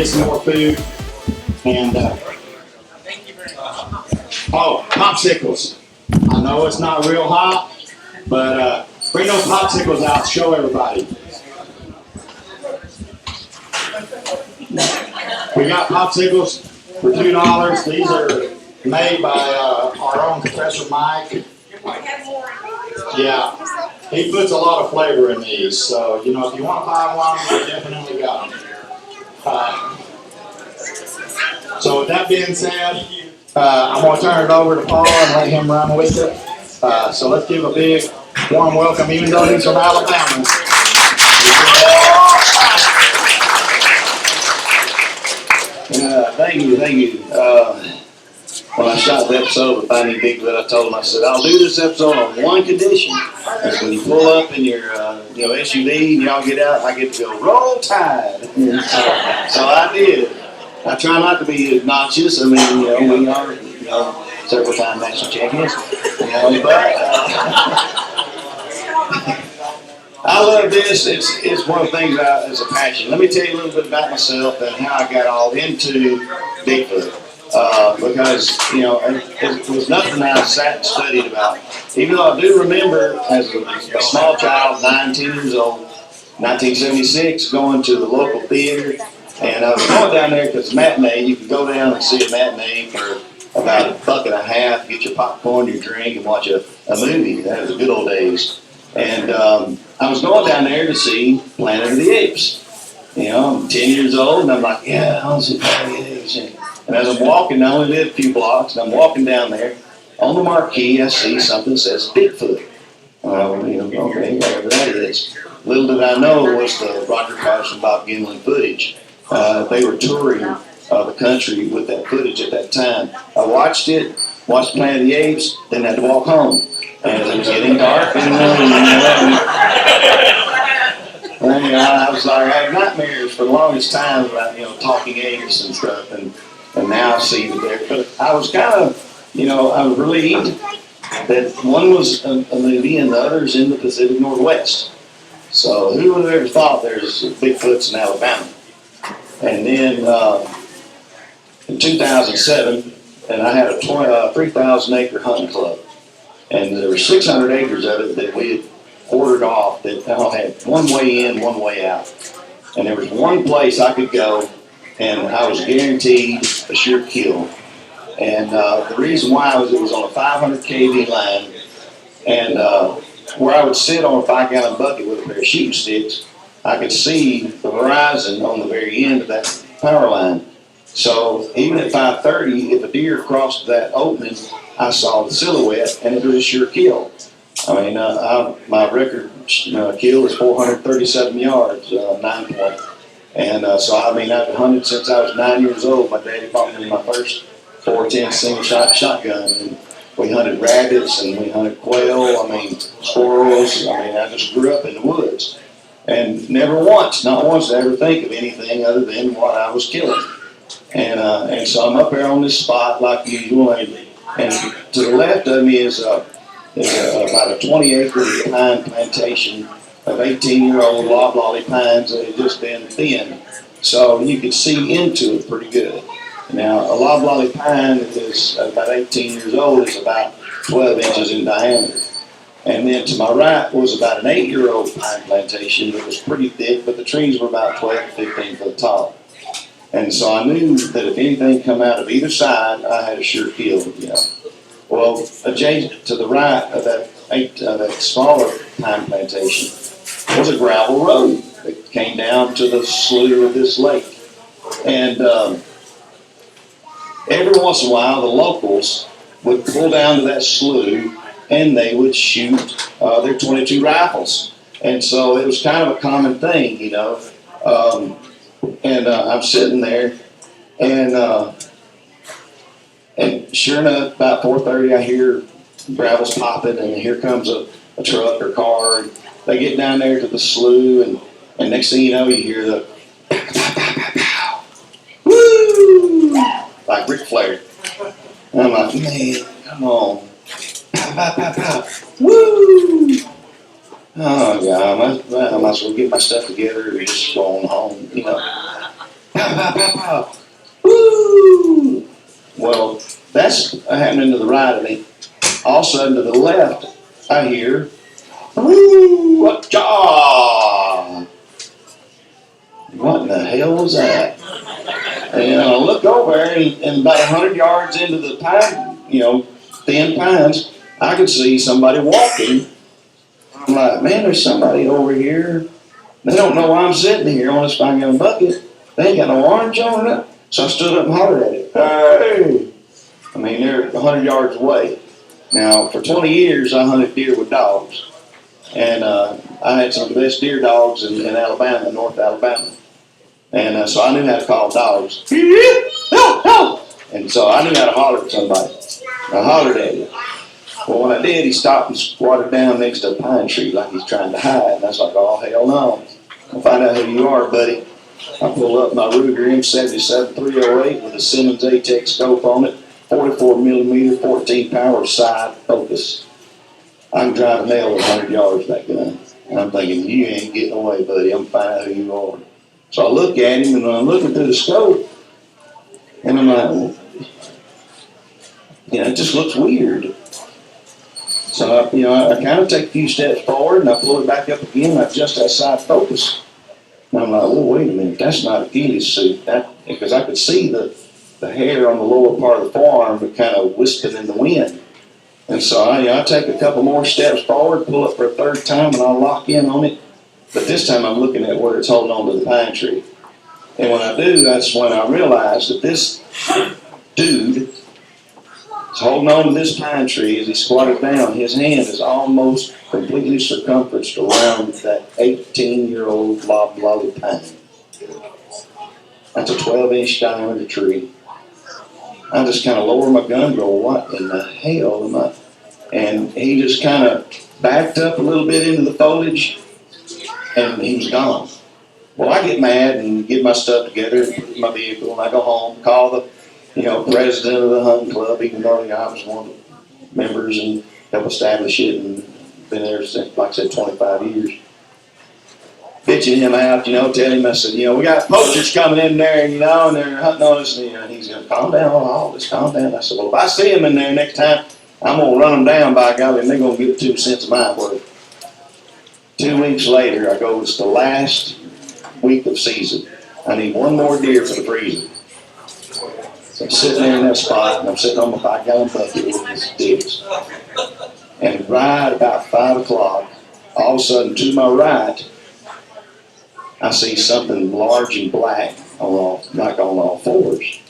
some more food. And, oh, popsicles. I know it's not real hot, but bring those popsicles out, show everybody. We got popsicles for $2. These are made by our own Professor Mike. Yeah, he puts a lot of flavor in these, so you know if you want to buy one, we definitely got them. So with that being said, I'm going to turn it over to Paul and let him run with it. So let's give a big warm welcome, even though he's from Alabama. Thank you. When I shot the episode of Finding Bigfoot, I told him, I said, I'll do this episode on one condition. That's when you pull up in your SUV and y'all get out, I get to go roll tide. So I did. I try not to be obnoxious. I mean, we are, several time national champions. But I love this. It's one of the things it's a passion. Let me tell you a little bit about myself and how I got all into Bigfoot. Because, it was nothing I sat and studied about. Even though I do remember as a small child, 9, 10 years old, 1976, going to the local theater. And I was going down there because matinee, you could go down and see a matinee for about $1.50, get your popcorn, your drink, and watch a movie. That was the good old days. And I was going down there to see Planet of the Apes. I'm 10 years old, and I'm like, yeah, I want to see Planet of the Apes. And as I'm walking, I only live a few blocks, and I'm walking down there. On the marquee, I see something that says Bigfoot. Okay, whatever that is. Little did I know it was the Roger Patterson, Bob Gimlin footage. They were touring the country with that footage at that time. I watched Planet of the Apes, then had to walk home. And it was getting dark, I was like, I had nightmares for the longest time about, talking apes and stuff, and now I see that there. But I was kind of, I was relieved that one was a movie and the other's in the Pacific Northwest. So who would have ever thought there's Bigfoots in Alabama? And then in 2007, and I had a 3,000-acre hunting club. And there were 600 acres of it that we had ordered off that now had one way in, one way out. And there was one place I could go, and I was guaranteed a sure kill. And the reason why was it was on a 500 kV line, and where I would sit on a 5-gallon bucket with a pair of shooting sticks, I could see the horizon on the very end of that power line. So even at 5:30, if a deer crossed that opening, I saw the silhouette, and it was a sure kill. I mean, my record kill is 437 yards, 9 point. And so, I've hunted since I was 9 years old. My daddy bought me my first 410 single shotgun. And we hunted rabbits, and we hunted quail, squirrels. I just grew up in the woods. And not once did I ever think of anything other than what I was killing. And so I'm up there on this spot like usual, and to the left of me is about a 20-acre pine plantation of 18-year-old loblolly pines that had just been thinned, so you could see into it pretty good. Now, a loblolly pine is about 18 years old, is about 12 inches in diameter. And then to my right was about an 8-year-old pine plantation that was pretty thick, but the trees were about 12 to 15 foot tall. And so I knew that if anything come out of either side, I had a sure kill. Well, adjacent to the right of that smaller pine plantation was a gravel road that came down to the slough of this lake. And every once in a while, the locals would pull down to that slough and they would shoot their .22 rifles. And so it was kind of a common thing, I'm sitting there, and sure enough, about 4:30, I hear gravels popping, and here comes a truck or car, and they get down there to the slough, and next thing you know, you hear the pow, pow, pow, pow, pow. Woo! Like Ric Flair. And I'm like, man, come on. Pow, pow, pow, pow. Woo! Oh, God, I might as well get my stuff together and just go on home, Pow, pow, pow, pow, pow. Woo! Well, that's happening to the right of me. All of a sudden, to the left, I hear, woo, what jaw? What in the hell was that? And I look over and about 100 yards into the pine, thin pines, I could see somebody walking. I'm like, man, there's somebody over here. They don't know why I'm sitting here on this fine gun bucket. They ain't got no orange on it. So I stood up and hollered at it. Hey! I mean, they're 100 yards away. Now, for 20 years, I hunted deer with dogs. And I had some of the best deer dogs in Alabama, North Alabama. And so I knew how to call dogs. And so I knew how to holler at somebody. I hollered at him. Well, when I did, he stopped and squatted down next to a pine tree like he's trying to hide. And I was like, oh, hell no. I'll find out who you are, buddy. I pull up my Ruger M77 308 with a Simmons ATEX scope on it, 44 millimeter, 14 power side focus. I can drive a nail at 100 yards with that gun. And I'm thinking, you ain't getting away, buddy. I'm gonna find out who you are. So I look at him, and I'm looking through the scope, and I'm like, it just looks weird. So I kind of take a few steps forward, and I pull it back up again, and I adjust that side focus. And I'm like, oh, wait a minute, that's not a ghillie suit. Because I could see the hair on the lower part of the forearm, but kind of wisping in the wind. And so I take a couple more steps forward, pull it for a third time, and I'll lock in on it. But this time I'm looking at where it's holding on to the pine tree. And when I do, that's when I realize that this dude is holding on to this pine tree as he squatted down. His hand is almost completely circumferenced around that 18-year-old loblolly pine. That's a 12-inch diameter tree. I just kind of lower my gun and go, what in the hell am I? And he just kind of backed up a little bit into the foliage, and he was gone. Well, I get mad and get my stuff together and put it in my vehicle, and I go home, call the president of the hunting club, even though I was one of the members, and helped establish it, and been there since, like I said, 25 years. Bitching him out, telling him, I said, we got poachers coming in there, and they're hunting on us, and he's going, calm down, all this, calm down. I said, well, if I see them in there next time, I'm going to run them down, by golly, and they're going to get 2 cents of my worth. 2 weeks later, I go, it's the last week of season. I need one more deer for the freezer. So I'm sitting there in that spot, and I'm sitting on my 5-gallon bucket with these dicks. And right about 5 o'clock, all of a sudden, to my right, I see something large and black like on all fours.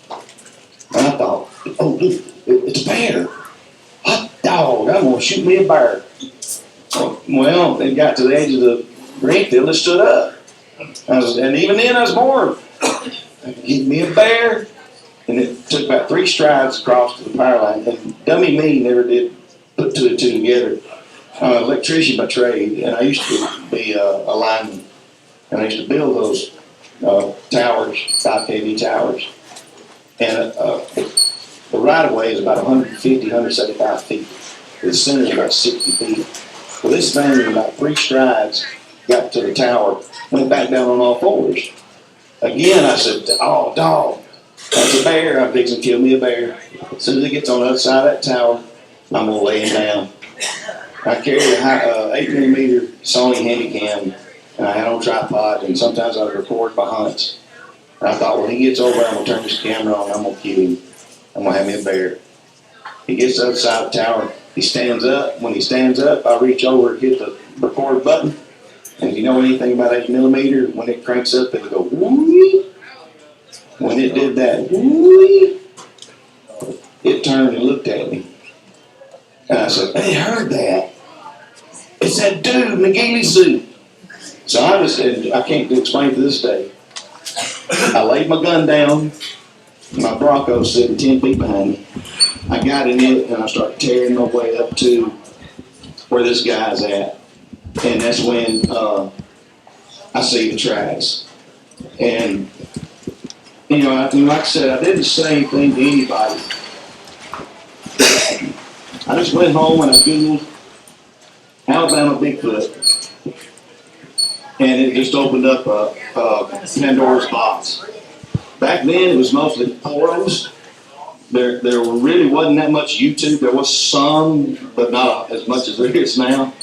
And I thought, oh, dude, it's a bear. Hot dog, I'm going to shoot me a bear. Well, it got to the edge of the green field, it stood up. And even then, I was more, give me a bear. And it took about 3 strides across to the power line. And dummy me never did put 2 and 2 together. I'm an electrician by trade, and I used to be a lineman. And I used to build those towers, 5 kV towers. And the right-of-way is about 150, 175 feet. The center is about 60 feet. Well, this thing in about 3 strides got to the tower, went back down on all fours. Again, I said, oh, dog, that's a bear. I'm fixing to kill me a bear. As soon as it gets on the other side of that tower, I'm going to lay him down. I carry a 8mm Sony Handycam, and I had on tripod, and sometimes I would record my hunts. And I thought, when he gets over, I'm going to turn this camera on, I'm going to kill him. I'm going to have me a bear. He gets to the other side of the tower, he stands up. When he stands up, I reach over and hit the record button. And if you know anything about 8mm, when it cranks up, it'll go whoo. When it did that whoo, it turned and looked at me. And I said, hey, I heard that. It's that dude in the ghillie suit. So I can't explain to this day. I laid my gun down. My Bronco's sitting 10 feet behind me. I got in it and I started tearing my way up to where this guy's at. And that's when I see the tracks. And, like I said, I didn't say anything to anybody. I just went home and I Googled Alabama Bigfoot. And it just opened up a Pandora's box. back then it was mostly forums. There really wasn't that much YouTube. There was some, but not as much as there is now.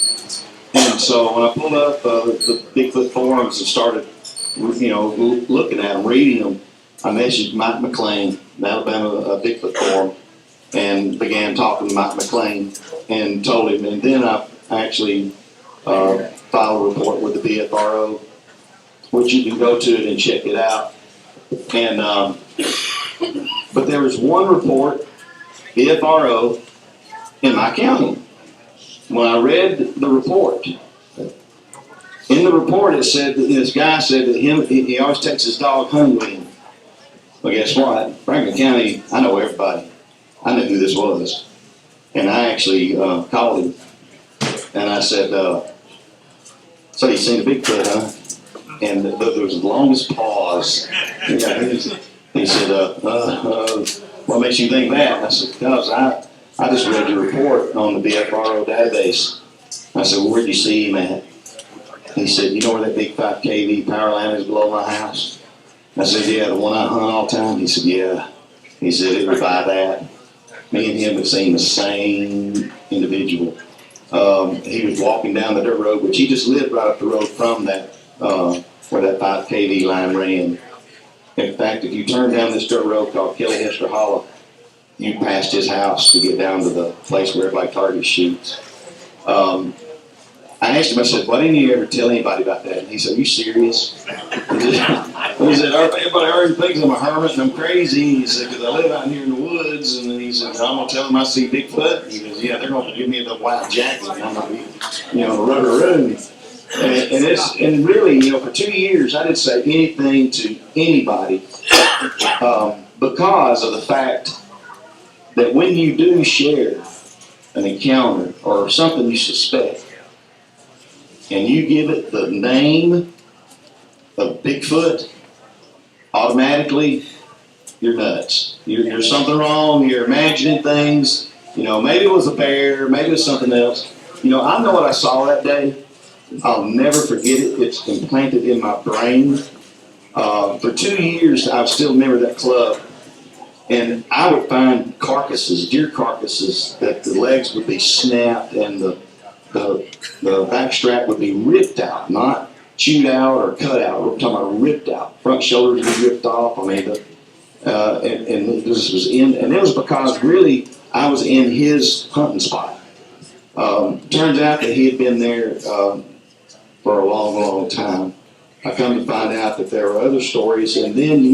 And so when I pulled up the Bigfoot forums and started, looking at them, reading them, I messaged Mike McLean, the Alabama Bigfoot forum, and began talking to Mike McLean and told him. And then I actually filed a report with the BFRO, which you can go to it and check it out. And but there was one report, BFRO, in my county. When I read the report, in the report it said that this guy said that he always takes his dog hunting with him. Well, guess what? Franklin County, I know everybody. I knew who this was. And I actually called him. And I said, so you seen a Bigfoot, huh? And there was the longest pause. Yeah, he said, what makes you think that? And I said, because I just read your report on the BFRO database. I said, well, where'd you see him at? He said, you know where that big 5 kV power line is below my house? I said, yeah, the one I hunt all the time. He said, yeah. He said, it was by that. Me and him had seen the same individual. He was walking down the dirt road, which he just lived right up the road from that, where that 5 kV line ran. In fact, if you turn down this dirt road called Kelly Hester Hollow, you passed his house to get down to the place where everybody target shoots. I asked him, I said, why didn't you ever tell anybody about that? And he said, are you serious? He said, everybody already thinks I'm a hermit and I'm crazy. He said, because I live out here in the woods. And then he said, I'm going to tell them I see Bigfoot. He goes, yeah, they're going to give me the white jacket and I'm going to be, the rubber-room. And really, for 2 years, I didn't say anything to anybody because of the fact that when you do share an encounter or something you suspect, and you give it the name of Bigfoot, automatically you're nuts. There's something wrong. You're imagining things. Maybe it was a bear. Maybe it was something else. I know what I saw that day. I'll never forget it. It's implanted in my brain. For 2 years, I still remember that club. And I would find carcasses, deer carcasses, that the legs would be snapped and the back strap would be ripped out, not chewed out or cut out. We're talking about ripped out. Front shoulders would be ripped off. And this was and it was because really I was in his hunting spot. Turns out that he had been there for a long, long time. I come to find out that there were other stories, and then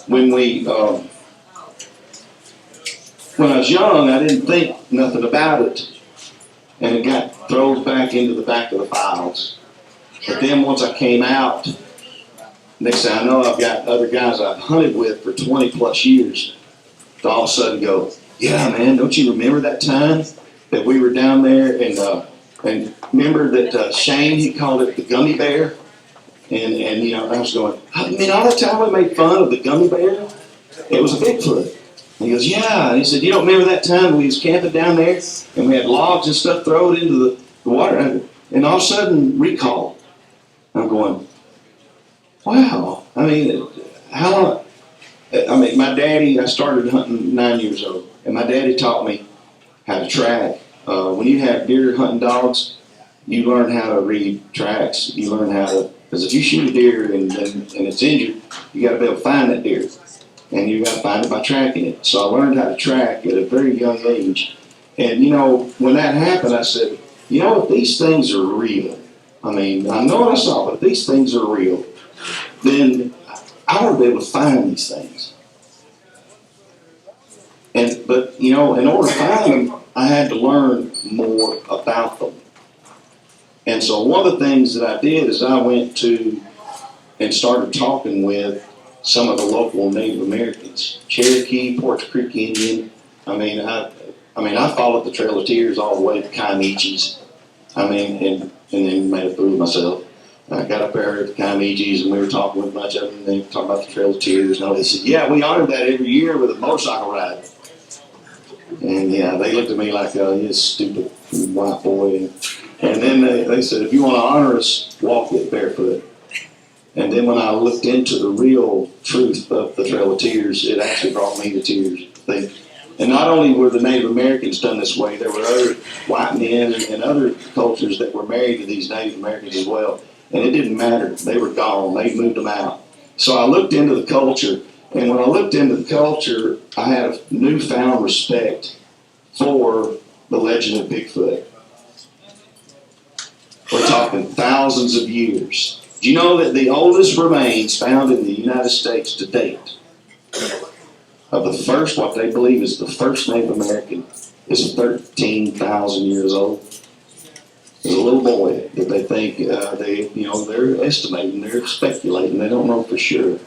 when I was young, I didn't think nothing about it. And it got thrown back into the back of the files. But then once I came out, next thing I know, I've got other guys I've hunted with for 20 plus years to all of a sudden go, yeah, man, don't you remember that time that we were down there and remember that Shane, he called it the gummy bear? And I was going, I mean, all the time we made fun of the gummy bear, it was a Bigfoot. And he goes, yeah. And he said, you don't remember that time we was camping down there and we had logs and stuff thrown into the water? And all of a sudden, recall. I'm going, wow. I mean, my daddy, I started hunting 9 years old. And my daddy taught me how to track. When you have deer hunting dogs, you learn how to read tracks. You learn how to, because if you shoot a deer and it's injured, you got to be able to find that deer. And you got to find it by tracking it. So I learned how to track at a very young age. And, when that happened, I said, if these things are real, I mean, I know what I saw, but if these things are real, then I want to be able to find these things. But in order to find them, I had to learn more about them. And so one of the things that I did is I went to and started talking with some of the local Native Americans, Cherokee, Porch Creek Indian. I followed the Trail of Tears all the way to Comanches. And then made a fool of myself. I got up there at the Comanches and we were talking with a bunch of them, and they were talking about the Trail of Tears. And they said, yeah, we honor that every year with a motorcycle ride. And yeah, they looked at me like, you stupid white boy. And then they said, if you want to honor us, walk it barefoot. And then when I looked into the real truth of the Trail of Tears, it actually brought me to tears. And not only were the Native Americans done this way, there were other white men and other cultures that were married to these Native Americans as well. And it didn't matter. They were gone. They moved them out. So I looked into the culture. And when I looked into the culture, I had a newfound respect for the legend of Bigfoot. We're talking thousands of years. Do you know that the oldest remains found in the United States to date of the first, what they believe is the first Native American, is 13,000 years old? There's a little boy that they think, they're estimating, they're speculating, they don't know for sure.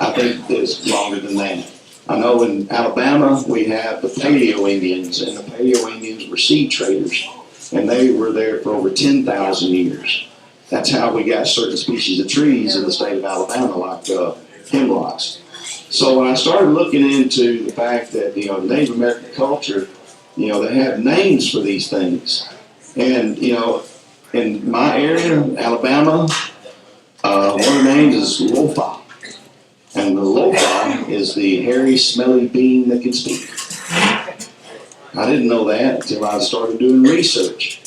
I think it's longer than that. I know in Alabama we have the Paleo Indians, and the Paleo Indians were seed traders, and they were there for over 10,000 years. That's how we got certain species of trees in the state of Alabama, like hemlocks. So when I started looking into the fact that, the Native American culture, they have names for these things. And, in my area, Alabama, one of the names is Lofa. And the Lofa is the hairy, smelly being that can speak. I didn't know that until I started doing research.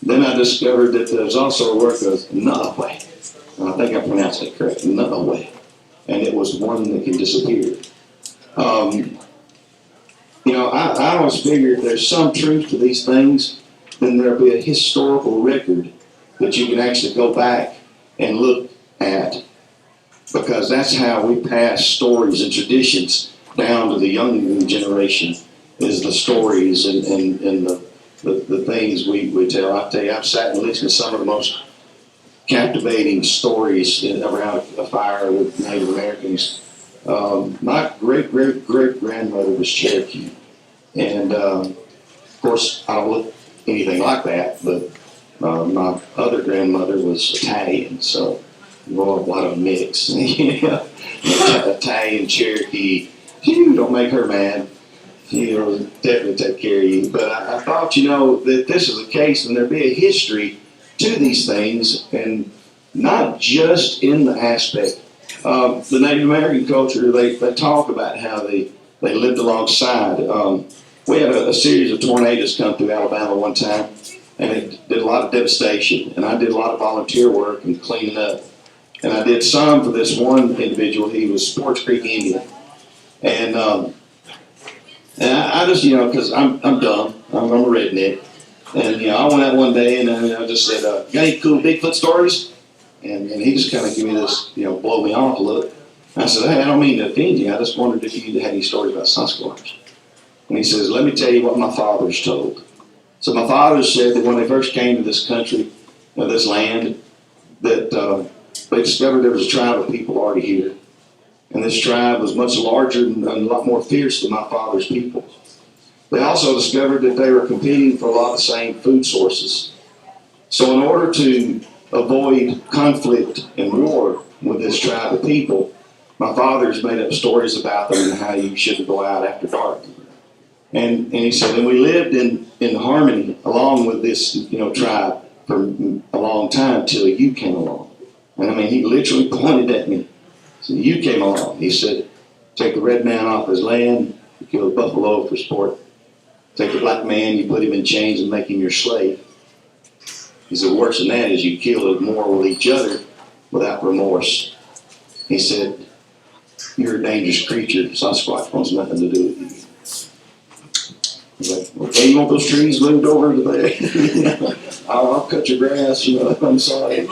Then I discovered that there's also a word of Nuhweh. I think I pronounced it correct, Nuhweh. And it was one that can disappear. I always figured if there's some truth to these things, then there'll be a historical record that you can actually go back and look at. Because that's how we pass stories and traditions down to the younger generation, is the stories and the things we tell. I tell you, I've sat and listened to some of the most captivating stories around a fire with Native Americans. My great-great-great-grandmother was Cherokee. And, of course, I don't look anything like that, but my other grandmother was Italian, so, boy, what a mix. Italian, Cherokee, don't make her mad. She'll definitely take care of you. But I thought, that this is the case, and there'd be a history to these things, and not just in the aspect of the Native American culture. They talk about how they lived alongside. We had a series of tornadoes come through Alabama one time, and it did a lot of devastation. And I did a lot of volunteer work and cleaning up. And I did some for this one individual. He was Sports Creek Indian. And I just, because I'm dumb. I'm a redneck. And, I went out one day and I just said, got any cool Bigfoot stories? And he just kind of gave me this, blow me off look. And I said, hey, I don't mean to offend you. I just wondered if you had any stories about Sasquatch. And he says, let me tell you what my fathers told. So my fathers said that when they first came to this country, this land, that they discovered there was a tribe of people already here. And this tribe was much larger and a lot more fierce than my father's people. They also discovered that they were competing for a lot of the same food sources. So in order to avoid conflict and war with this tribe of people, my father's made up stories about them and how you shouldn't go out after dark. And he said, and we lived in harmony along with this tribe for a long time till you came along. And he literally pointed at me. So you came along. He said, take the red man off his land, you kill a buffalo for sport. Take the black man, you put him in chains and make him your slave. He said, worse than that is you kill more with each other without remorse. He said, you're a dangerous creature. Sasquatch wants nothing to do with you. Like, okay, you want those trees moved over to there? I'll cut your grass, I'm sorry.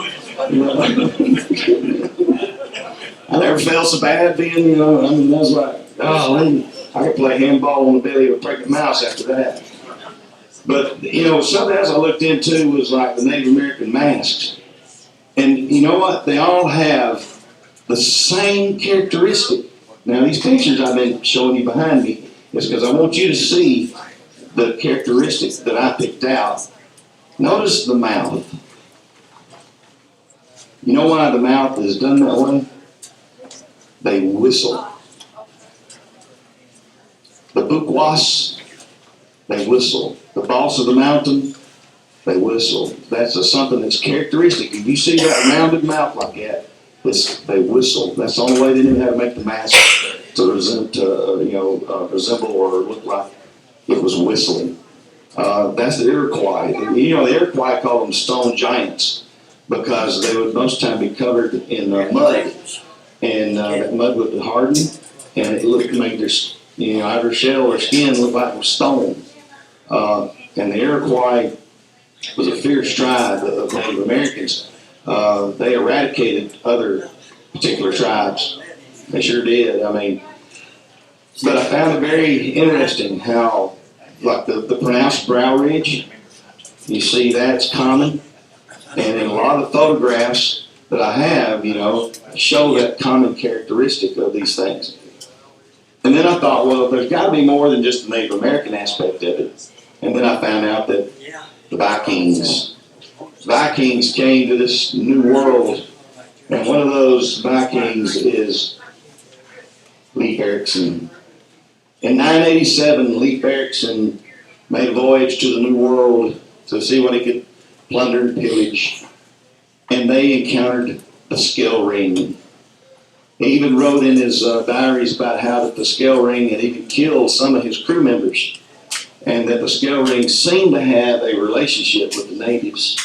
I never felt so bad being, I was like, oh, I could play handball on the belly of a pregnant mouse after that. But, something else I looked into was like the Native American masks. And you know what? They all have the same characteristic. Now, these pictures I've been showing you behind me is because I want you to see the characteristics that I picked out. Notice the mouth. You know why the mouth is done that way? They whistle. The Bukwas, they whistle. The boss of the mountain, they whistle. That's something that's characteristic. If you see that rounded mouth like that, they whistle. That's the only way they knew how to make the mask to resemble or look like it was whistling. That's the Iroquois. You know, the Iroquois called them stone giants because they would most time be covered in mud, and that mud would harden, and it made their outer shell or skin look like it was stone. And the Iroquois was a fierce tribe of Native Americans. They eradicated other particular tribes. They sure did. I mean, but I found it very interesting how, like the pronounced brow ridge, you see that's common. And in a lot of photographs that I have, show that common characteristic of these things. And then I thought, well, there's got to be more than just the Native American aspect of it. And then I found out that the Vikings came to this new world, and one of those Vikings is Leif Erikson. In 987, Leif Erikson made a voyage to the New World to see what he could plunder and pillage, and they encountered the scale ring. He even wrote in his diaries about how that the scale ring had even killed some of his crew members, and that the scale ring seemed to have a relationship with the natives.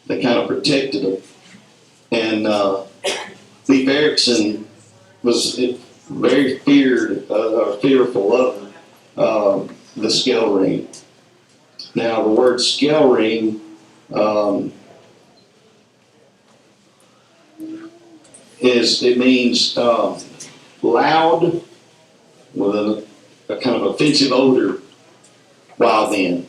They kind of protected them. And Leif Erikson was very fearful of the scale ring. Now, the word scale ring it means loud with a kind of offensive odor while then.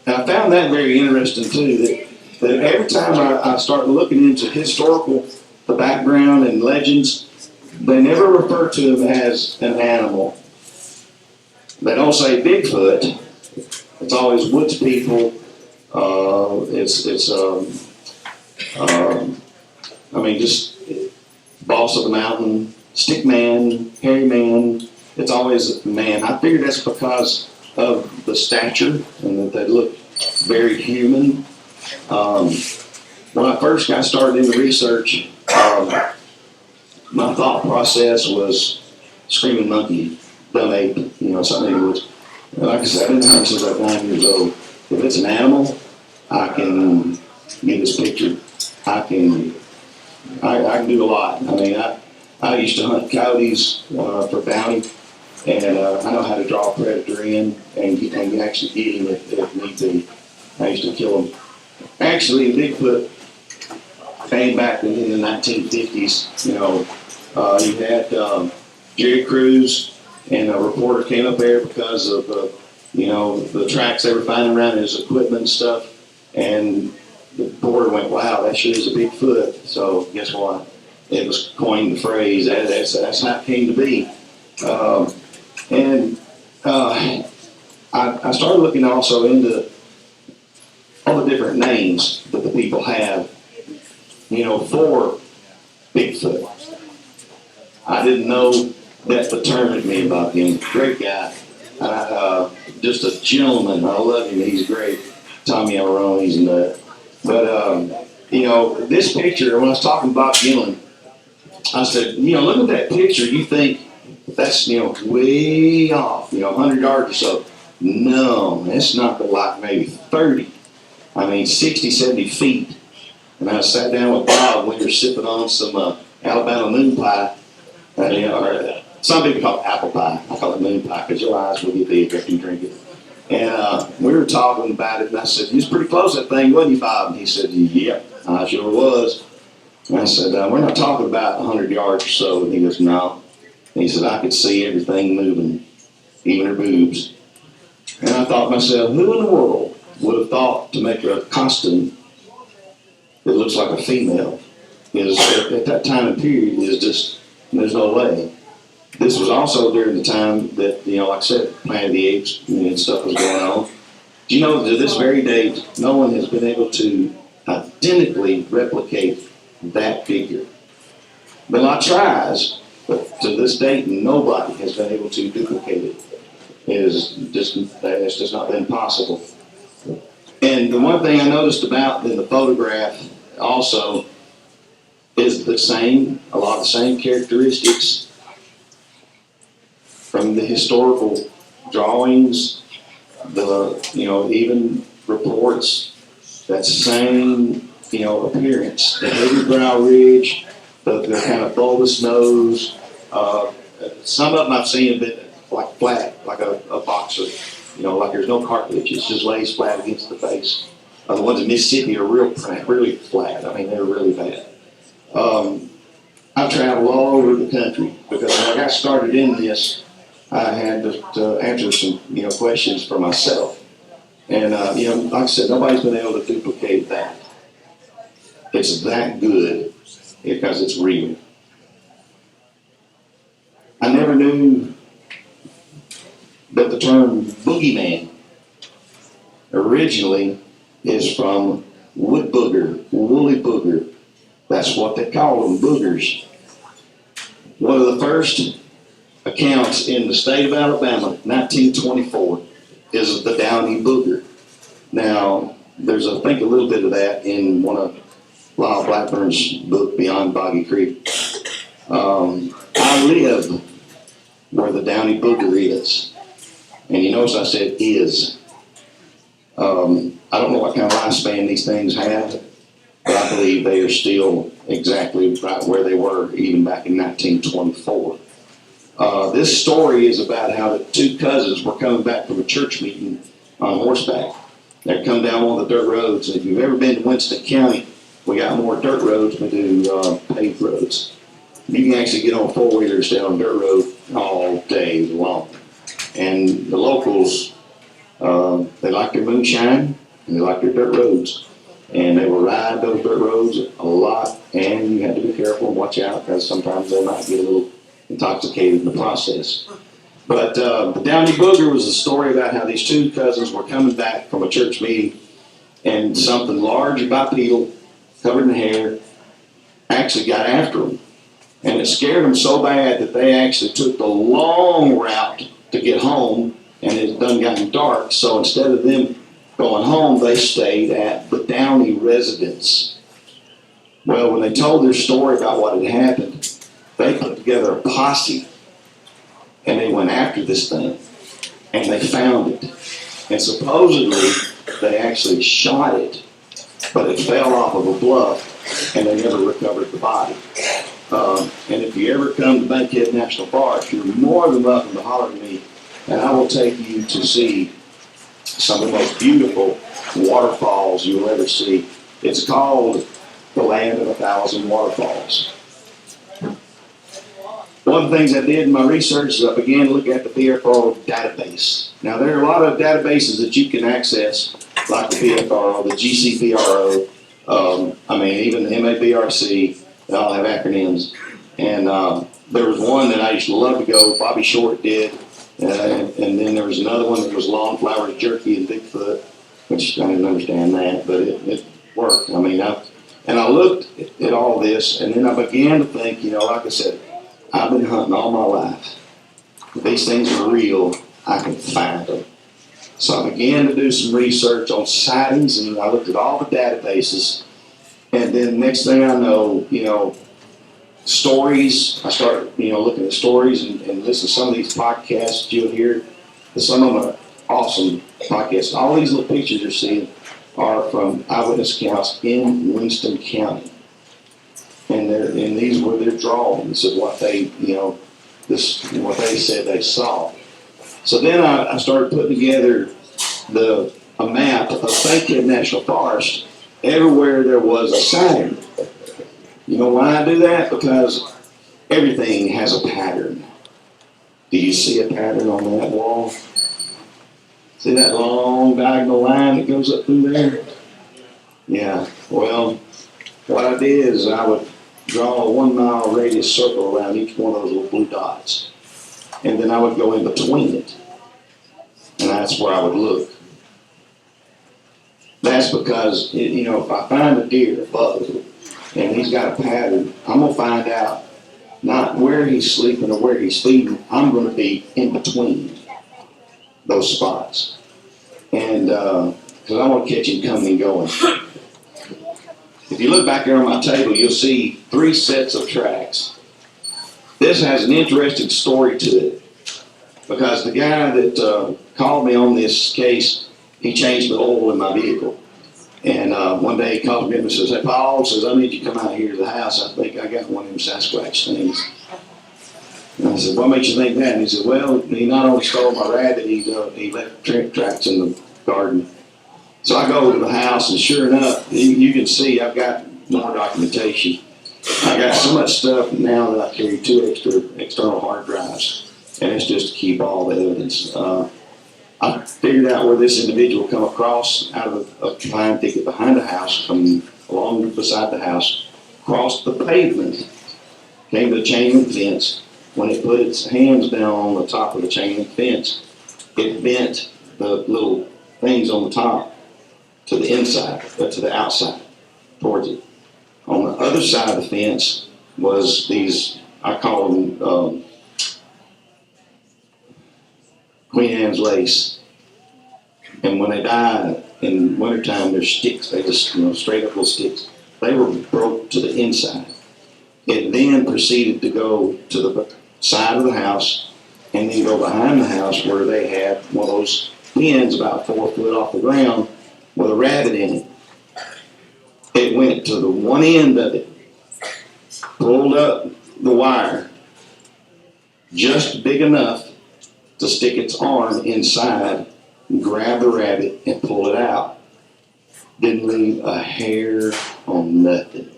And I found that very interesting too, that every time I start looking into the background and legends, they never refer to him as an animal. They don't say Bigfoot. It's always woods people. Just boss of the mountain, stick man, hairy man. It's always man. I figure that's because of the stature and that they look very human. When I first got started in the research, my thought process was screaming monkey, dumb ape, something that was, like I said, I've been hunting since I was 9 years old. If it's an animal, I can get this picture. I can do a lot. I mean, I used to hunt coyotes for bounty, and I know how to draw a predator in and actually get him if need be. I used to kill him. Actually, Bigfoot came back in the 1950s. You had Jerry Cruz, and a reporter came up there because of the tracks they were finding around his equipment and stuff, and the reporter went, "Wow, that sure is a Bigfoot." So guess what? It was coined the phrase. That's how it came to be. I started looking also into all the different names that the people have, for Bigfoot. I didn't know that determined me about him. Great guy. Just a gentleman. I love him. He's great. Tommy Alron, he's a nut. But, this picture, when I was talking about Gillen, I said, look at that picture. You think that's, way off, 100 yards or so. No, it's not but like maybe 30. 60, 70 feet. And I sat down with Bob when we were sipping on some Alabama moon pie. Or some people call it apple pie. I call it moon pie because your eyes will get big after you drink it. And we were talking about it, and I said, "You was pretty close to that thing, wasn't you, Bob?" And he said, "Yep, I sure was." And I said, "We're not talking about 100 yards or so." And he goes, "No." And he said, "I could see everything moving, even her boobs." And I thought to myself, who in the world would have thought to make a costume that looks like a female? At that time and period, there's no way. This was also during the time that, like I said, Planet of the Apes and stuff was going on. Do you know that to this very date, no one has been able to identically replicate that figure? Been a lot of tries, but to this date, nobody has been able to duplicate it. It's just not been possible. And the one thing I noticed about in the photograph also, is the same, a lot of the same characteristics from the historical drawings, even reports, that same, appearance. The heavy brow ridge, the kind of bulbous nose. Some of them I've seen a bit like flat, like a boxer. Like there's no cartilage. It just lays flat against the face. The ones in Mississippi are really flat. I mean, they're really bad. I've traveled all over the country because when I got started in this, I had to answer some, questions for myself. And, like I said, nobody's been able to duplicate that. It's that good because it's real. I never knew that the term boogeyman originally is from wood booger, woolly booger. That's what they call them, boogers. One of the first accounts in the state of Alabama, 1924, is the downy booger. Now, there's, I think, a little bit of that in one of Lyle Blackburn's book, Beyond Boggy Creek. I live where the downy booger is. And you notice I said is. I don't know what kind of lifespan these things have, but I believe they are still exactly right where they were even back in 1924. This story is about how the two cousins were coming back from a church meeting on horseback. They'd come down one of the dirt roads. If you've ever been to Winston County, we got more dirt roads than we do paved roads. You can actually get on four-wheelers down dirt road all day long. And the locals, they like their moonshine and they like their dirt roads. And they will ride those dirt roads a lot, and you have to be careful and watch out because sometimes they might get a little intoxicated in the process. But the Downy Booger was a story about how these two cousins were coming back from a church meeting, and something large bipedal, covered in hair, actually got after them. And it scared them so bad that they actually took the long route to get home, and it had done gotten dark, so instead of them going home, they stayed at the Downey residence. Well, when they told their story about what had happened, they put together a posse and they went after this thing and they found it. And supposedly they actually shot it, but it fell off of a bluff and they never recovered the body. And if you ever come to Bankhead National Park, you're more than welcome to holler at me, and I will take you to see some of the most beautiful waterfalls you'll ever see. It's called the Land of 1,000 Waterfalls. One of the things I did in my research is I began to look at the BFR database. Now, there are a lot of databases that you can access, like the BFR, the GCPRO, even the MABRC. They all have acronyms. And there was one that I used to love to go, Bobby Short did. And then there was another one that was Long Flowers Jerky and Bigfoot, which I didn't understand that, but it worked. I looked at all this, and then I began to think, like I said, I've been hunting all my life. If these things are real, I can find them. So I began to do some research on sightings, and I looked at all the databases, and then next thing I know, stories. I started, looking at stories and listen to some of these podcasts you'll hear. Some of them are awesome podcasts. All these little pictures you're seeing are from eyewitness accounts in Winston County. And these were their drawings of what they, what they said they saw. So then I started putting together a map of Bankhead National Forest everywhere there was a sighting. You know why I do that? Because everything has a pattern. Do you see a pattern on that wall? See that long diagonal line that goes up through there? Yeah, well, what I did is I would draw a 1 mile radius circle around each one of those little blue dots. And then I would go in between it. And that's where I would look. That's because, if I find a deer, a buck, and he's got a pattern, I'm going to find out not where he's sleeping or where he's feeding. I'm going to be in between those spots. And because I want to catch him coming and going. If you look back there on my table, you'll see 3 sets of tracks. This has an interesting story to it, because the guy that called me on this case, he changed the oil in my vehicle. And one day he called me and says, "Hey, Paul," says, "I need you to come out here to the house. I think I got one of them Sasquatch things." And I said, "What makes you think that?" And he said, "Well, he not only stole my rabbit, he left tracks in the garden." So I go to the house, and sure enough, you can see I've got more documentation. I got so much stuff now that I carry 2 external hard drives, and it's just to keep all the evidence. I figured out where this individual come across out of a pine thicket behind the house, from along beside the house, crossed the pavement, came to the chain link fence. When it put its hands down on the top of the chain link fence, it bent the little things on the top to the inside, to the outside, towards it. On the other side of the fence was these, I call them Queen Anne's lace. And when they die in wintertime, they're sticks. They just, straight up little sticks. They were broke to the inside. It then proceeded to go to the side of the house and then go behind the house where they had one of those pins about 4 foot off the ground with a rabbit in it. It went to the one end of it, pulled up the wire just big enough to stick its arm inside, grab the rabbit, and pull it out. Didn't leave a hair on nothing.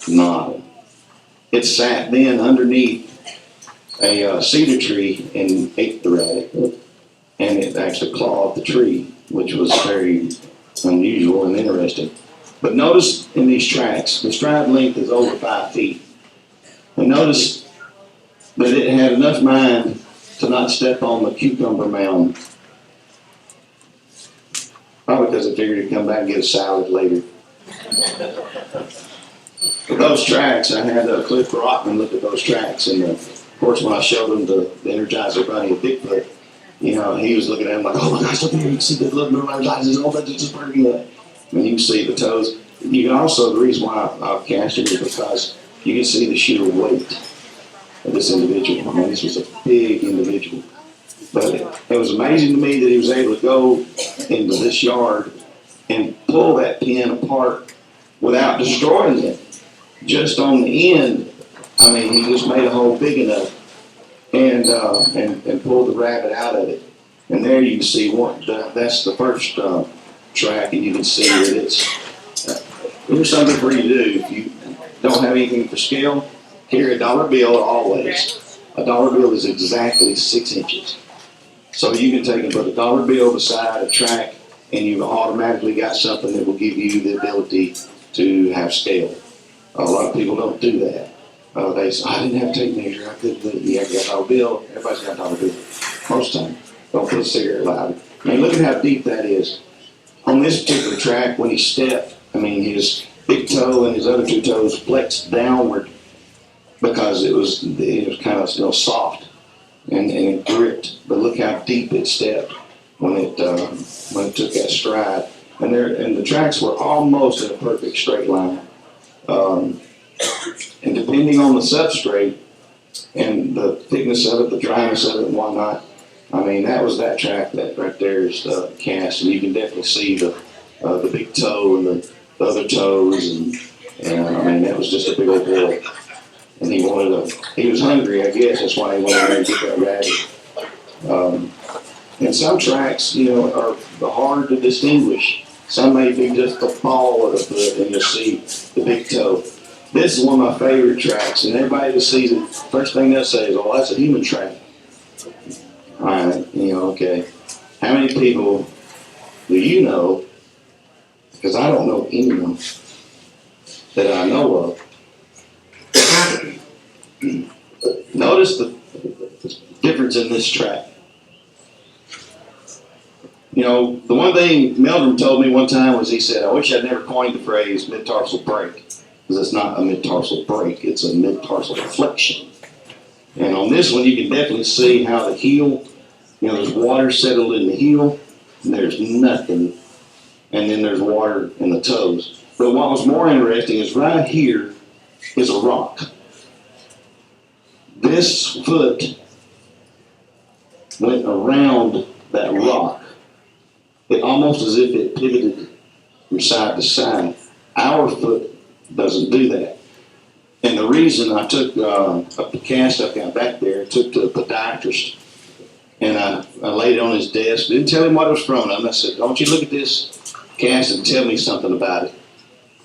Nada. It sat then underneath a cedar tree and ate the rabbit, and it actually clawed the tree, which was very unusual and interesting. But notice in these tracks, the stride length is over 5 feet. And notice that it had enough mind to not step on the cucumber mound. Probably because it figured it'd come back and get a salad later. But those tracks, I had Cliff Brockman look at those tracks, and of course when I showed him the Energizer Bunny of Bigfoot, he was looking at him like, "Oh my gosh, look here, you can see the little Energizers, all that just pretty good." And you can see the toes. You can also, the reason why I've cast it is because you can see the sheer weight of this individual. I mean, this was a big individual. But it was amazing to me that he was able to go into this yard and pull that pin apart without destroying it. Just on the end, I mean, he just made a hole big enough and pulled the rabbit out of it. And there you can see that's the first track, and you can see that it's, here's something for you to do. If you don't have anything for scale, carry a dollar bill always. A dollar bill is exactly 6 inches. So you can take and put a dollar bill beside a track, and you've automatically got something that will give you the ability to have scale. A lot of people don't do that. They say, "I didn't have a tape measure. I couldn't do it." You have got a dollar bill. Everybody's got a dollar bill. Most of the time. Don't put a cigarette lighter. I mean, look at how deep that is. On this particular track, when he stepped, I mean, his big toe and his other 2 toes flexed downward because it was kind of soft and it gripped. But look how deep it stepped when it took that stride. And the tracks were almost in a perfect straight line. And depending on the substrate and the thickness of it, the dryness of it, and whatnot, I mean, that track that right there is cast, and you can definitely see the big toe and the other toes, and I mean, that was just a big old boy. And he was hungry, I guess. That's why he went in there and get that rabbit. And some tracks, are hard to distinguish. Some may be just the ball of the foot, and you'll see the big toe. This is one of my favorite tracks, and everybody that sees it, first thing they'll say is, "Oh, that's a human track." All right, okay. How many people do you know, because I don't know anyone that I know of. Notice the difference in this track. The one thing Meldrum told me one time was, he said, "I wish I'd never coined the phrase mid-tarsal break, because it's not a mid-tarsal break, it's a mid-tarsal flexion." And on this one, you can definitely see how the heel, there's water settled in the heel, and there's nothing, and then there's water in the toes. But what was more interesting is right here is a rock. This foot went around that rock. It almost as if it pivoted from side to side. Our foot doesn't do that. And the reason I took a cast I got back there, took to a podiatrist, and I laid it on his desk, didn't tell him what it was from. And I said, "Don't you look at this cast and tell me something about it."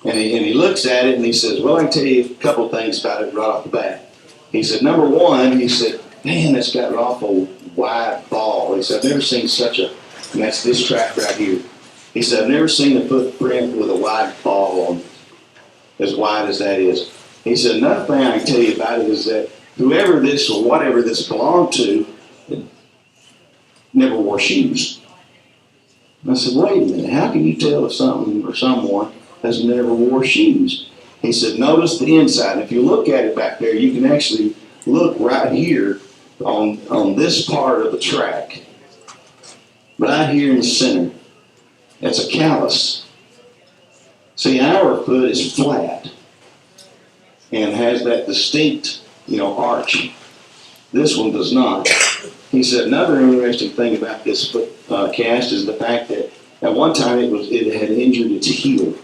And he looks at it and he says, "Well, I can tell you a couple of things about it right off the bat." He said, "Number one," he said, "Man, that's got an awful wide ball." He said, "I've never seen such a," and that's this track right here. He said, "I've never seen a footprint with a wide ball on it, as wide as that is." He said, "Another thing I can tell you about it is that whoever this or whatever this belonged to never wore shoes." And I said, "Wait a minute, how can you tell if something or someone has never wore shoes?" He said, "Notice the inside. If you look at it back there, you can actually look right here on this part of the track, right here in the center. That's a callus. See, our foot is flat and has that distinct, arch. This one does not." He said, "Another interesting thing about this foot cast is the fact that at one time it had injured its heel,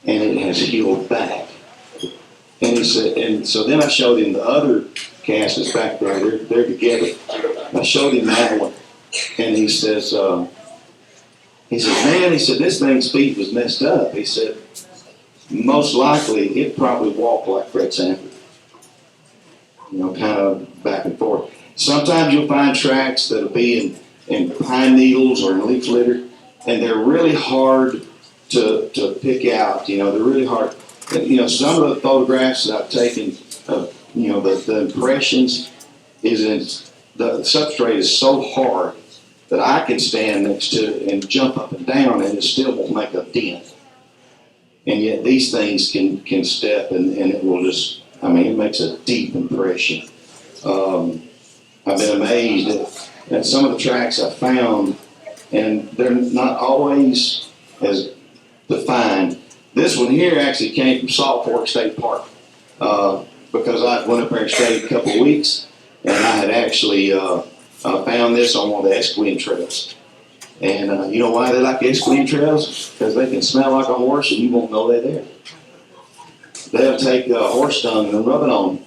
and it has healed back." And he said, and so then I showed him the other cast that's back there. They're together. I showed him that one, and he says, "Man," he said, "this thing's feet was messed up." He said, "Most likely it probably walked like Fred Sanford, kind of back and forth." Sometimes you'll find tracks that'll be in pine needles or in leaf litter, and they're really hard to pick out. They're really hard. Some of the photographs that I've taken of, the impressions the substrate is so hard that I can stand next to it and jump up and down and it still won't make a dent. And yet these things can step and it will just, it makes a deep impression. I've been amazed at some of the tracks I found, and they're not always as defined. This one here actually came from Salt Fork State Park because I went up there and stayed a couple of weeks, and I had actually found this on one of the Esquilin trails. And you know why they like Esquilin trails? Because they can smell like a horse and you won't know they're there. They'll take horse dung and rub it on them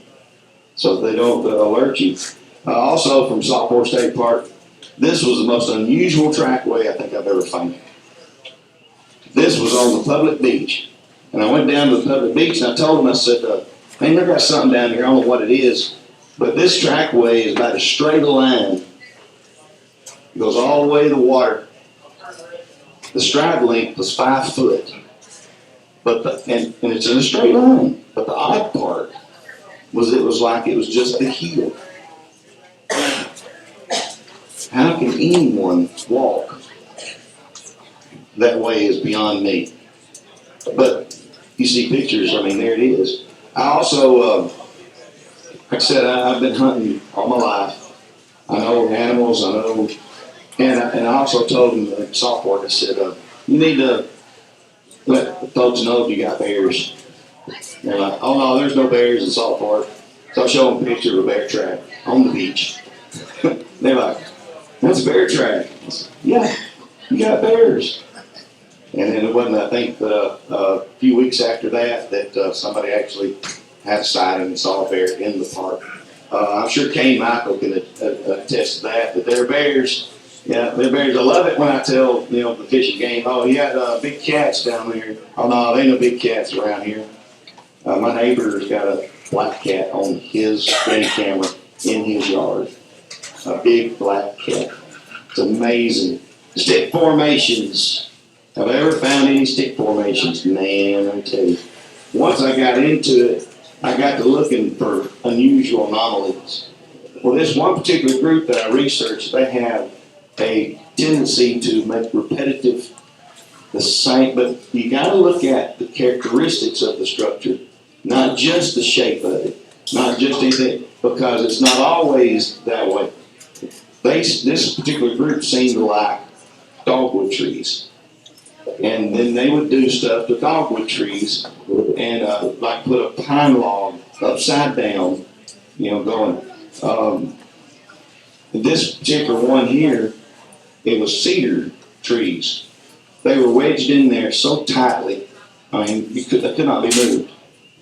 so they don't alert you. Also from Salt Fork State Park, this was the most unusual trackway I think I've ever found. This was on the public beach. And I went down to the public beach and I told them, I said, "Man, they got something down here, I don't know what it is, but this trackway is about a straight line. It goes all the way to the water. The stride length was 5 foot. And it's in a straight line. But the odd part was it was like it was just the heel. How can anyone walk that way is beyond me. But you see pictures, there it is. I also, like I said, I've been hunting all my life. I know animals, and I also told them at Salt Fork, I said, you need to let folks know if you got bears. They're like, "Oh no, there's no bears in Salt Fork." So I show them a picture of a bear track on the beach. They're like, "That's a bear track." I said, "Yeah, you got bears." And then it wasn't, I think, a few weeks after that somebody actually had a sighting and saw a bear in the park. I'm sure Kane Michael can attest to that they're bears. Yeah, they're bears. I love it when I tell, the fishing game, "Oh, you got big cats down there." "Oh, no, there ain't no big cats around here." My neighbor's got a black cat on his game camera in his yard. A big black cat. It's amazing. Stick formations. Have I ever found any stick formations? Man, I tell you. Once I got into it, I got to looking for unusual anomalies. Well, this one particular group that I researched, they have a tendency to make repetitive the same, but you got to look at the characteristics of the structure, not just the shape of it, not just anything, because it's not always that way. This particular group seemed to like dogwood trees. And then they would do stuff to dogwood trees and like put a pine log upside down, going. This particular one here, it was cedar trees. They were wedged in there so tightly, they could not be moved.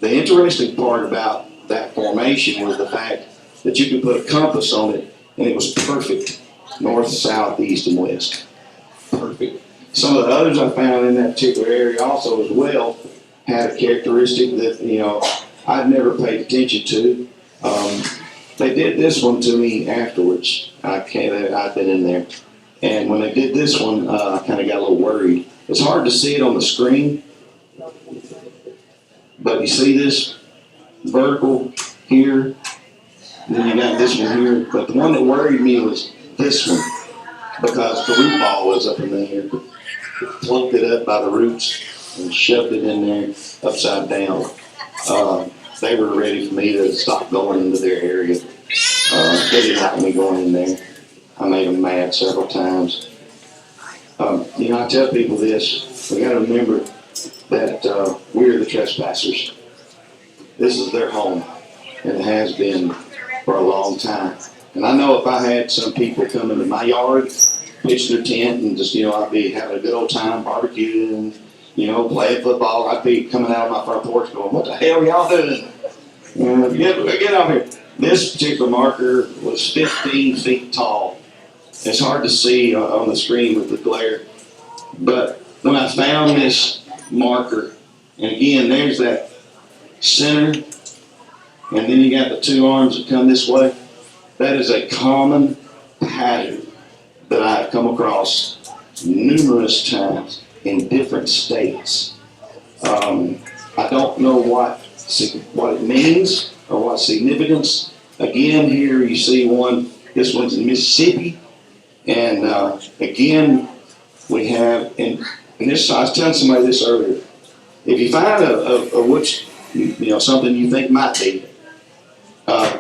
The interesting part about that formation was the fact that you could put a compass on it and it was perfect, north, south, east, and west. Perfect. Some of the others I found in that particular area also as well had a characteristic that, I'd never paid attention to. They did this one to me afterwards. I'd been in there. And when they did this one, I kind of got a little worried. It's hard to see it on the screen, but you see this vertical here, then you got this one here. But the one that worried me was this one, because the root ball was up in there. Plucked it up by the roots and shoved it in there upside down. They were ready for me to stop going into their area. They didn't like me going in there. I made them mad several times. I tell people this, we got to remember that we're the trespassers. This is their home, and it has been for a long time. And I know if I had some people come into my yard, pitch their tent, and just, I'd be having a good old time barbecuing, playing football, I'd be coming out of my front porch going, what the hell are y'all doing? Get out here. This particular marker was 15 feet tall. It's hard to see on the screen with the glare. But when I found this marker, and again, there's that center, and then you got the two arms that come this way. That is a common pattern that I've come across numerous times in different states. I don't know what it means or what significance. Again, here you see one. This one's in Mississippi. And again, we have, and this, I was telling somebody this earlier, if you find a which, something you think might be,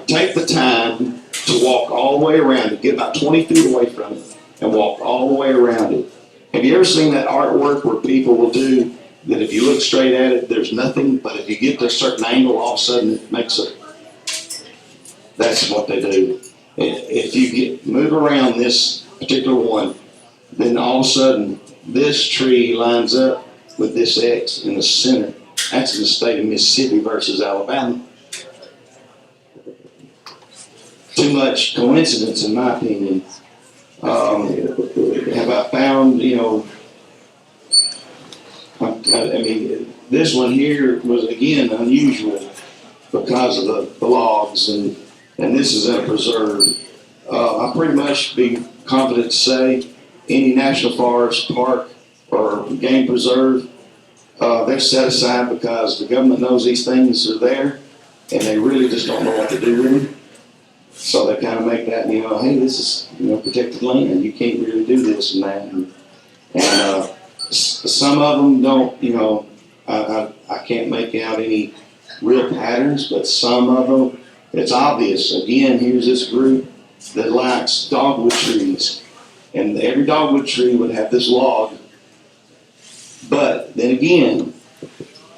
take the time to walk all the way around it, get about 20 feet away from it, and walk all the way around it. Have you ever seen that artwork where people will do that if you look straight at it, there's nothing, but if you get to a certain angle, all of a sudden it makes a, that's what they do. If you move around this particular one, then all of a sudden this tree lines up with this X in the center. That's in the state of Mississippi versus Alabama. Too much coincidence, in my opinion. Have I found, this one here was again unusual because of the logs, and this is in a preserve. I pretty much be confident to say any national forest, park, or game preserve, they're set aside because the government knows these things are there, and they really just don't know what to do with them. So they kind of make that, hey, this is, protected land. You can't really do this and that. And some of them don't, I can't make out any real patterns, but some of them, it's obvious. Again, here's this group that likes dogwood trees. And every dogwood tree would have this log. But then again,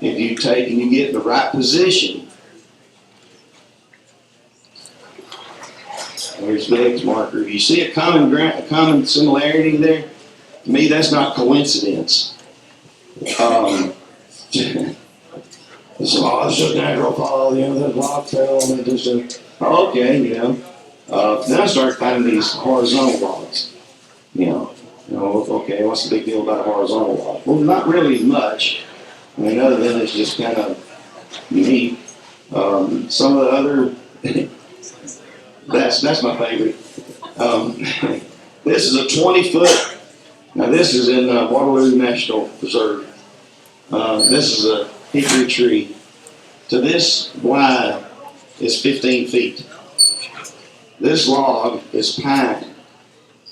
if you take and you get in the right position, there's the X marker. If you see a common similarity there, to me that's not coincidence. It's just natural fall, the log fell and it just, okay, then I started finding these horizontal logs. Okay, what's the big deal about a horizontal log? Well, not really much. Other than it's just kind of unique. Some of the other, that's my favorite. This is a 20-foot. Now this is in Waterloo National Preserve. This is a hickory tree. To this wide is 15 feet. This log is pine.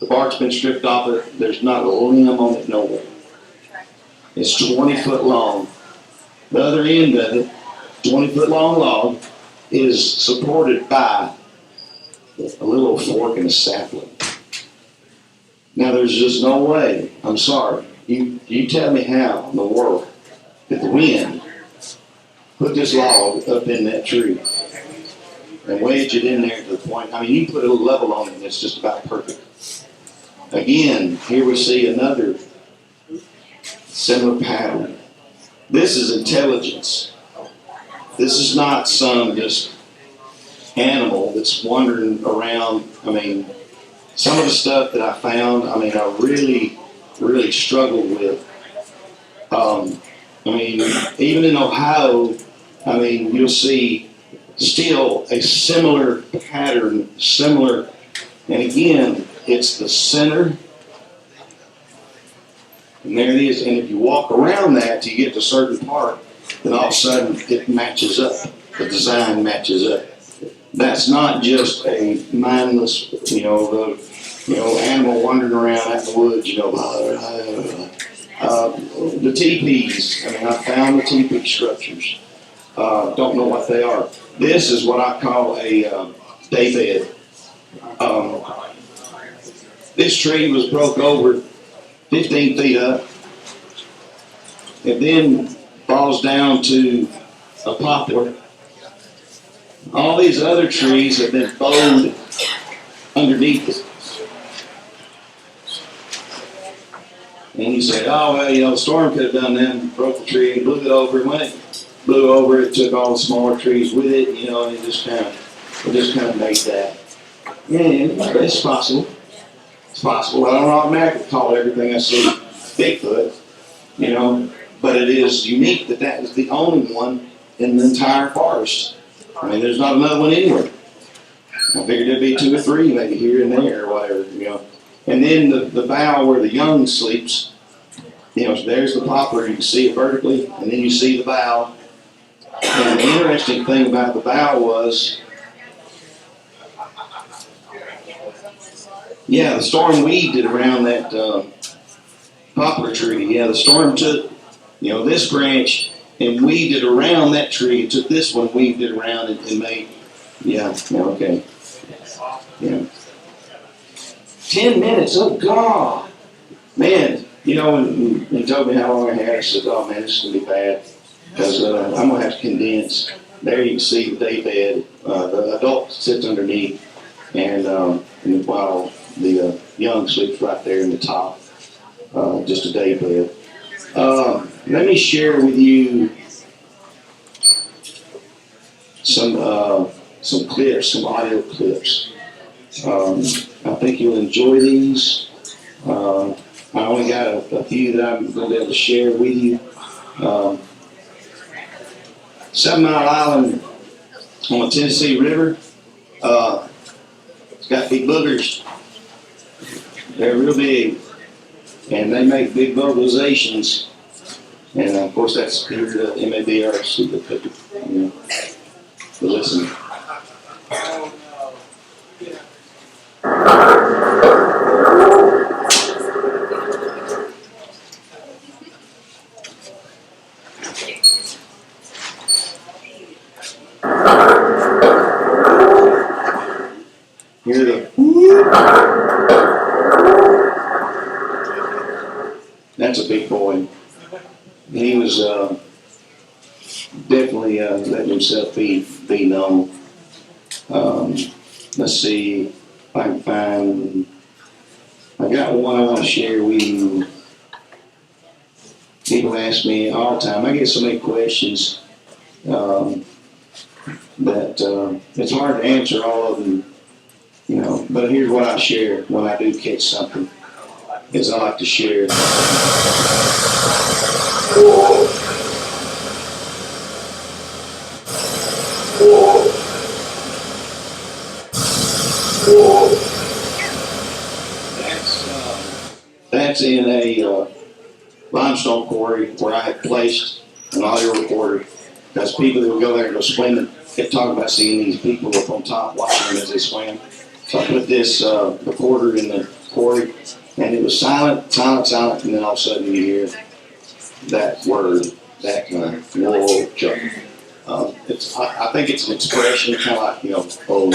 The bark's been stripped off it. There's not a limb on it nowhere. It's 20 foot long. The other end of it, 20-foot long log, is supported by a little fork and a sapling. Now there's just no way, I'm sorry, You tell me how in the world that the wind put this log up in that tree and wedge it in there to the point, I mean, you put a level on it and it's just about perfect. Again, here we see another similar pattern. This is intelligence. This is not some just animal that's wandering around. I mean, some of the stuff that I found, I mean, I really struggled with. I mean, even in Ohio, I mean, you'll see still a similar pattern, similar, and again, it's the center, and there it is, and if you walk around that till you get to a certain part, then all of a sudden it matches up, the design matches up. That's not just a mindless, animal wandering around out in the woods, the teepees, I mean, I found the teepee structures. Don't know what they are. This is what I call a day bed. This tree was broke over 15 feet up. It then falls down to a poplar. All these other trees have been bowed underneath it. And you say, oh, well, the storm could have done that, broke the tree, blew it over, and when it blew over, it took all the smaller trees with it, and it just kind of made that. Yeah, it's possible. It's possible. I don't automatically call everything I see Bigfoot, but it is unique that is the only one in the entire forest. I mean, there's not another one anywhere. I figured there'd be 2 or 3 maybe here and there or whatever, And then the bough where the young sleeps, there's the poplar, you can see it vertically, and then you see the bough. And the interesting thing about the bough was, the storm weaved it around that poplar tree. Yeah, the storm took, this branch and weaved it around that tree. It took this one, weaved it around and made, okay. Yeah. 10 minutes, oh God. Man, when he told me how long I had, I said, oh man, this is going to be bad. Because I'm going to have to condense. There you can see the day bed. The adult sits underneath, and while the young sleeps right there in the top. Just a day bed. Let me share with you some clips, some audio clips. I think you'll enjoy these. I only got a few that I'm going to be able to share with you. 7 Mile Island on the Tennessee River. It's got big boogers. They're real big. And they make big vocalizations. And of course, that's here the MABR super cookie. But listen. Hear the that's a big boy. He was definitely letting himself be known. Let's see if I can find. I got one I want to share with you. People ask me all the time. I get so many questions that it's hard to answer all of them. But here's what I share when I do catch something. Is I like to share. That's in a limestone quarry where I had placed an audio recorder. Because people that would go there and go swimming kept talking about seeing these people up on top watching them as they swam. So I put this recorder in the quarry, and it was silent, and then all of a sudden you hear that word, that kind of whoa, chuck. I think it's an expression, kind of like, oh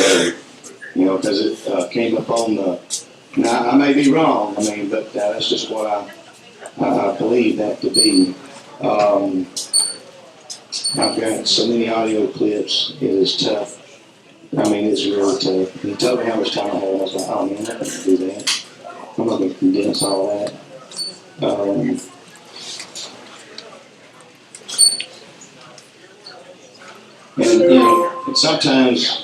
no, because it came up on the. Now I may be wrong, but that's just what I believe that to be. I've got so many audio clips. It is tough. I mean, it's really tough. He told me how much time I had. I was like, oh man, I can't do that. I'm not going to condense all that. And you know, and sometimes.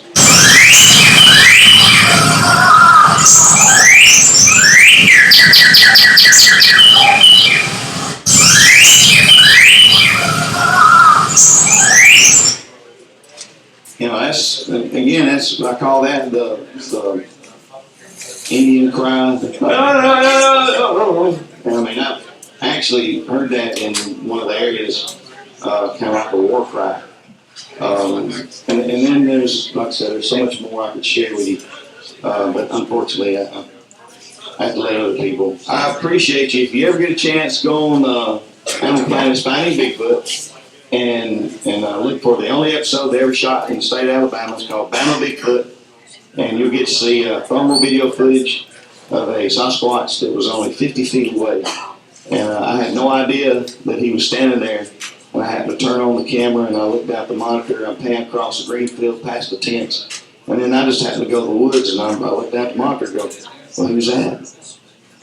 You know, that's, again, that's, I call that the Indian cry. I mean, I've actually heard that in one of the areas, kind of like a war cry. And then there's, like I said, there's so much more I could share with you. But unfortunately, I have to let other people. I appreciate you. If you ever get a chance, go on Animal Planet Finding Bigfoot. And look for the only episode they ever shot in the state of Alabama. It's called Bama Bigfoot, and you'll get to see thermal video footage of a Sasquatch that was only 50 feet away. And I had no idea that he was standing there. And I happened to turn on the camera, and I looked out the monitor. I'm panning across the green field past the tents, and then I just happened to go to the woods, and I looked out the monitor and go, "Well, who's that?"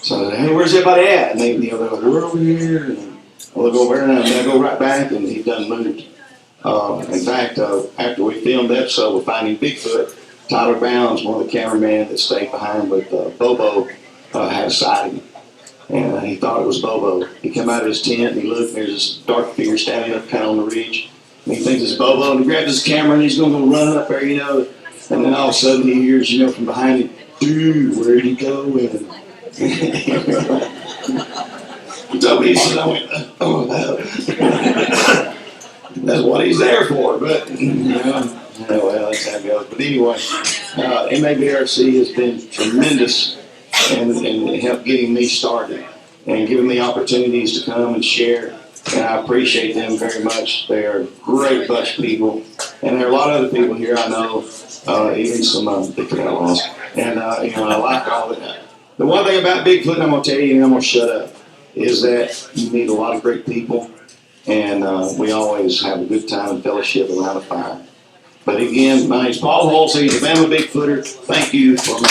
So I said, "Hey, where's everybody at?" And they're like, "We're over here." And I look over there, and I go right back, and he done moved. In fact, after we filmed the episode with Finding Bigfoot, Tyler Bounds, one of the cameramen that stayed behind with Bobo, had a sighting. And he thought it was Bobo. He came out of his tent, and he looked, and there's this dark figure standing up kind of on the ridge. And he thinks it's Bobo, and he grabs his camera, and he's going to go run up there, you know. And then all of a sudden, he hears, you know, from behind him, "Dude, where'd he go?" And he told me, he said, I went, "Oh, no." That's what he's there for, but, you know, well, that's how it goes. But anyway, MABRC has been tremendous in help getting me started and giving me opportunities to come and share. And I appreciate them very much. They are a great bunch of people. And there are a lot of other people here I know, even some Bigfoot outlaws. And, you know, I like all of that. The one thing about Bigfoot, and I'm going to tell you, and I'm going to shut up, is that you meet a lot of great people. And we always have a good time and fellowship around a fire. But again, my name's Paul Hulsey, the Bama Bigfooter. Thank you for my